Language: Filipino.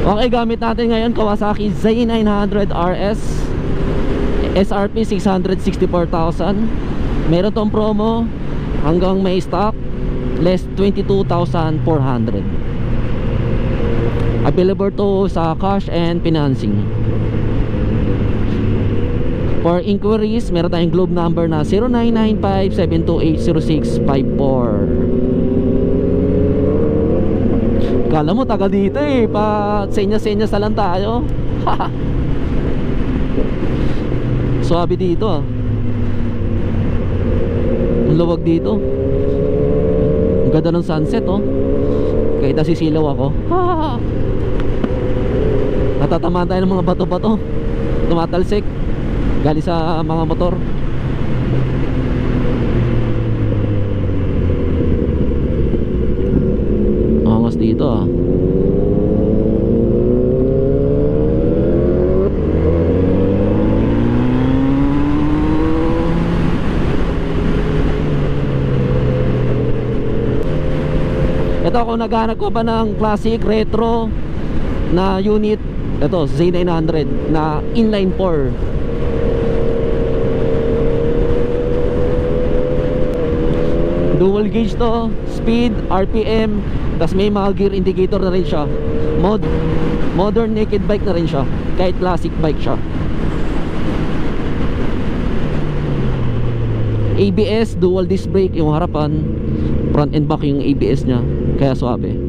Okay, gamit natin ngayon Kawasaki Z900 RS, SRP 664,000. Meron tong promo hanggang may stock, less 22,400. Available to sa cash and financing. For inquiries, meron tayong Globe number na 0995-728-0654. Kala mo taga dito eh, pa senya-senya sa lang tayo. Suabe dito ah. Ang luwag dito. Ang ganda ng sunset oh. Kahit nasisilaw ako. Natatamaan tayo ng mga bato-bato, tumatalsik galing sa mga motor. Angas dito ah. Ito ako naghanap ko pa ng classic retro na unit. Ito Z900 na inline 4. Dual gauge to, speed, RPM, tas may mga gear indicator na rin siya. Modern naked bike na rin siya, kahit classic bike siya. ABS, dual disc brake yung harapan, front and back yung ABS nya, kaya suabe.